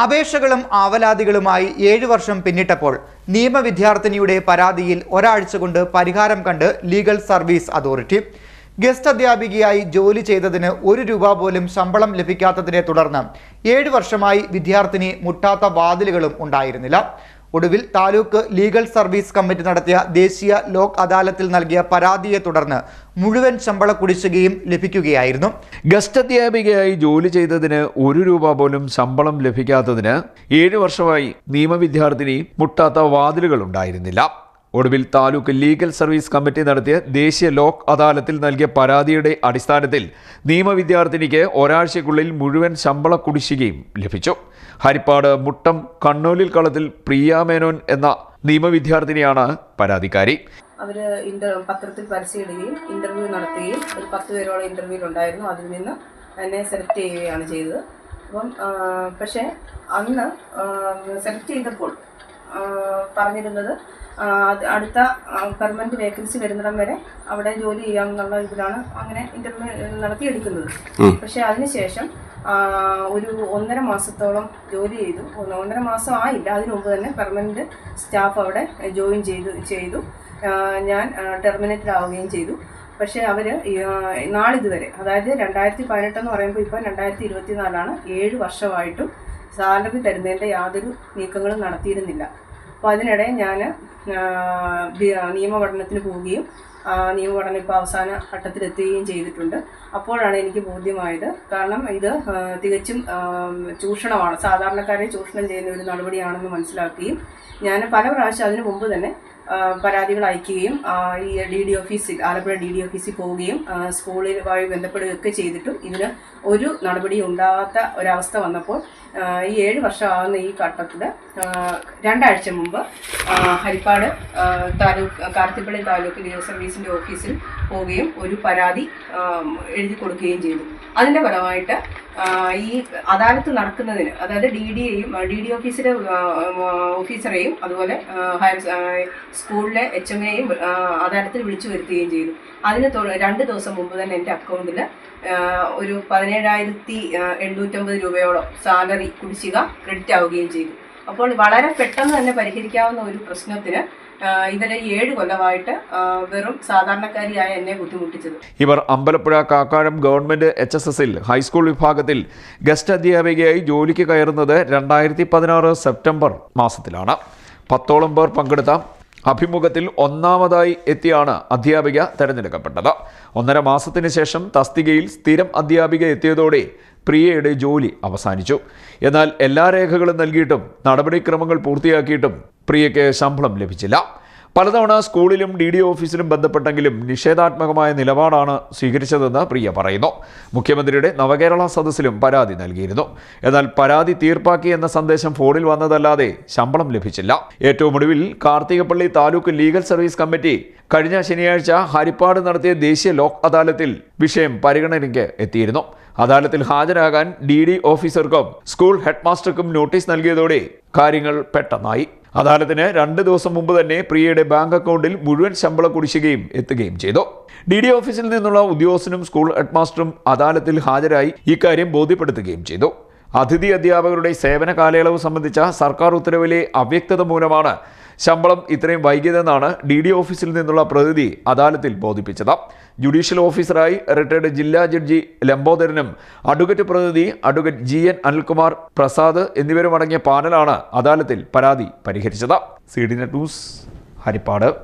അപേക്ഷകളും ആവലാതികളുമായി 7 വർഷം പിന്നിട്ടപ്പോൾ നിയമവിദ്യാർത്ഥിനിയുടെ പരാതിയിൽ ഒരാഴ്ച കൊണ്ട് പരിഹാരം കണ്ട് ലീഗൽ സർവീസ് അതോറിറ്റി. ഗസ്റ്റ് അധ്യാപികയായി ജോലി ചെയ്തതിന് ₹1 പോലും ശമ്പളം ലഭിക്കാത്തതിനെ തുടർന്ന് 7 വർഷമായി വിദ്യാർത്ഥിനി മുട്ടാത്ത വാതിലുകളും ഉണ്ടായിരുന്നില്ല. ഒടുവിൽ താലൂക്ക് ലീഗൽ സർവീസ് കമ്മിറ്റി നടത്തിയ ദേശീയ ലോക് അദാലത്തിൽ നൽകിയ പരാതിയെ തുടർന്ന് മുഴുവൻ ശമ്പള കുടിശ്ശികയും ലഭിക്കുകയായിരുന്നു. ഗസ്റ്റ് അധ്യാപികയായി ജോലി ചെയ്തതിന് ₹1 പോലും ശമ്പളം ലഭിക്കാത്തതിന് 7 വർഷമായി നിയമവിദ്യാർത്ഥിനി മുട്ടാത്ത വാതിലുകൾ ഉണ്ടായിരുന്നില്ല. ഒടുവിൽ താലൂക്ക് ലീഗൽ സർവീസ് കമ്മിറ്റി നടത്തിയ ദേശീയ ലോക് അദാലത്തിൽ നൽകിയ പരാതിയുടെ അടിസ്ഥാനത്തിൽ നിയമവിദ്യാർത്ഥിനിക്ക് ഒരാഴ്ചയ്ക്കുള്ളിൽ മുഴുവൻ ശമ്പള കുടിശ്ശികയും ലഭിച്ചു. ഹരിപ്പാട് മുട്ടം കണ്ണോലിൽ കളത്തിൽ പ്രിയ മേനോൻ എന്ന നിയമവിദ്യാർത്ഥിനിയാണ് പരാതിക്കാരി. അവർ പത്രത്തിൽ പരസ്യമിടുകയും ഇന്റർവ്യൂ നടത്തുകയും ഒരു 10 പേരോളം ഇന്റർവ്യൂവിൽ ഉണ്ടായിരുന്നു. അതിൽ നിന്ന് എന്നെ സെലക്ട് ചെയ്യുകയാണ് ചെയ്തത്. അപ്പം പക്ഷേ അന്ന് സെലക്ട് ചെയ്തപ്പോൾ പറഞ്ഞിരുന്നത് അടുത്ത പെർമനന്റ് വേക്കൻസി വരുന്നിടം വരെ അവിടെ ജോലി ചെയ്യാമെന്നുള്ള ഇതിലാണ് അങ്ങനെ ഇന്റർവ്യൂ നടത്തിയെടുക്കുന്നത്. പക്ഷെ അതിനുശേഷം ഒരു 1.5 മാസത്തോളം ജോലി ചെയ്തു. 1.5 മാസം ആയില്ല, അതിനു മുമ്പ് തന്നെ പെർമനന്റ് സ്റ്റാഫ് അവിടെ ജോയിൻ ചെയ്തു. ഞാൻ ടെർമിനേറ്റഡ് ആവുകയും ചെയ്തു. പക്ഷേ അവർ നാളിതുവരെ, അതായത് 2018 എന്ന് പറയുമ്പോൾ ഇപ്പോൾ 2024 7 വർഷമായിട്ടും സാലറി തരുന്നതിൻ്റെ യാതൊരു നീക്കങ്ങളും നടത്തിയിരുന്നില്ല. അപ്പോൾ അതിനിടെ ഞാൻ നിയമപഠനത്തിന് പോവുകയും നിയമപഠനം ഇപ്പോൾ അവസാന ഘട്ടത്തിലെത്തുകയും ചെയ്തിട്ടുണ്ട്. അപ്പോഴാണ് എനിക്ക് ബോധ്യമായത്, കാരണം ഇത് തികച്ചും ചൂഷണമാണ്, സാധാരണക്കാരെ ചൂഷണം ചെയ്യുന്ന ഒരു നടപടിയാണെന്ന് മനസ്സിലാക്കുകയും ഞാൻ പല പ്രാവശ്യം അതിനു മുമ്പ് തന്നെ പരാതികൾ അയക്കുകയും ഈ DD ഓഫീസിൽ, ആലപ്പുഴ DD ഓഫീസിൽ പോവുകയും സ്കൂളുമായി ബന്ധപ്പെടുകയൊക്കെ ചെയ്തിട്ടും ഇതിന് ഒരു നടപടിയും ഉണ്ടാകാത്ത ഒരവസ്ഥ വന്നപ്പോൾ ഈ 7 വർഷമാകുന്ന ഈ ഘട്ടത്തിൽ 2 ആഴ്ച മുമ്പ് ഹരിപ്പാട് താലൂക്ക് കാർത്തിപ്പള്ളി താലൂക്ക് ലീഗൽ സർവീസിൻ്റെ ഓഫീസിൽ പോവുകയും ഒരു പരാതി എഴുതി കൊടുക്കുകയും ചെയ്തു. അതിൻ്റെ ഫലമായിട്ട് ഈ അദാലത്ത് നടക്കുന്നതിന്, അതായത് DD ഓഫീസിലെ ഓഫീസറെയും അതുപോലെ സ്കൂളിലെ HMയെയും അദാലത്തിൽ വിളിച്ചു വരുത്തുകയും ചെയ്തു. അതിന് 2 ദിവസം മുമ്പ് തന്നെ എൻ്റെ അക്കൗണ്ടിൽ ഒരു 17,850 രൂപയോളം സാലറി കുടിശ്ശിക ക്രെഡിറ്റ് ആവുകയും ചെയ്തു. അപ്പോൾ വളരെ പെട്ടെന്ന് തന്നെ പരിഹരിക്കാവുന്ന ഒരു പ്രശ്നത്തിന് ഇവരെ 7 കൊല്ലമായിട്ട് വെറും സാധാരണക്കാരിയായ എന്നെ ബുദ്ധിമുട്ടിച്ചത്. ഇവർ അമ്പലപ്പുഴ കാക്കാഴം ഗവൺമെന്റ് HSSൽ ഹൈസ്കൂൾ വിഭാഗത്തിൽ ഗസ്റ്റ് അധ്യാപികയായി ജോലിക്ക് കയറുന്നത് 2016 സെപ്റ്റംബർ മാസത്തിലാണ്. 10ഓളം പേർ പങ്കെടുത്ത അഭിമുഖത്തിൽ ഒന്നാമതായി എത്തിയാണ് അധ്യാപിക തെരഞ്ഞെടുക്കപ്പെട്ടത്. 1.5 മാസത്തിന് ശേഷം തസ്തികയിൽ സ്ഥിരം അധ്യാപിക എത്തിയതോടെ പ്രിയയുടെ ജോലി അവസാനിച്ചു. എന്നാൽ എല്ലാ രേഖകളും നൽകിയിട്ടും നടപടിക്രമങ്ങൾ പൂർത്തിയാക്കിയിട്ടും പ്രിയയ്ക്ക് ശമ്പളം ലഭിച്ചില്ല. പലതവണ സ്കൂളിലും DD ഓഫീസിലും ബന്ധപ്പെട്ടെങ്കിലും നിഷേധാത്മകമായ നിലപാടാണ് സ്വീകരിച്ചതെന്ന് പ്രിയ പറയുന്നു. മുഖ്യമന്ത്രിയുടെ നവകേരള സദസ്സിലും പരാതി നൽകിയിരുന്നു. എന്നാൽ പരാതി തീർപ്പാക്കി എന്ന സന്ദേശം ഫോണിൽ വന്നതല്ലാതെ ശമ്പളം ലഭിച്ചില്ല. ഏറ്റവും ഒടുവിൽ Karthikappally taluk legal service committee കഴിഞ്ഞ ശനിയാഴ്ച ഹരിപ്പാട് നടത്തിയ ദേശീയ ലോക് അദാലത്തിൽ വിഷയം പരിഗണനയ്ക്ക് എത്തിയിരുന്നു. അദാലത്തിൽ ഹാജരാകാൻ DD ഓഫീസർക്കും സ്കൂൾ ഹെഡ് മാസ്റ്റർക്കും നോട്ടീസ് നൽകിയതോടെ കാര്യങ്ങൾ പെട്ടെന്നായി. അദാലത്തിന് 2 ദിവസം മുമ്പ് തന്നെ പ്രിയയുടെ ബാങ്ക് അക്കൗണ്ടിൽ മുഴുവൻ ശമ്പള കുടിശ്ശികയും എത്തുകയും ചെയ്തു. DD ഓഫീസിൽ നിന്നുള്ള ഉദ്യോഗസ്ഥനും സ്കൂൾ ഹെഡ് മാസ്റ്ററും അദാലത്തിൽ ഹാജരായി ഇക്കാര്യം ബോധ്യപ്പെടുത്തുകയും ചെയ്തു. അതിഥി അധ്യാപകരുടെ സേവന കാലയളവ് സംബന്ധിച്ച സർക്കാർ ഉത്തരവിലെ അവ്യക്തത മൂലമാണ് ശമ്പളം ഇത്രയും വൈകിയതെന്നാണ് DD ഓഫീസിൽ നിന്നുള്ള പ്രതിനിധി അദാലത്തിൽ ബോധിപ്പിച്ചത്. ജുഡീഷ്യൽ ഓഫീസറായി റിട്ടയർഡ് ജില്ലാ ജഡ്ജി ലംബോദരനും അഡ്വക്കേറ്റ് പ്രതിനിധി അഡ്വക്കേറ്റ് GN അനിൽകുമാർ പ്രസാദ് എന്നിവരുമടങ്ങിയ പാനലാണ് അദാലത്തിൽ പരാതി പരിഹരിച്ചത്. CDNet news, Harippad.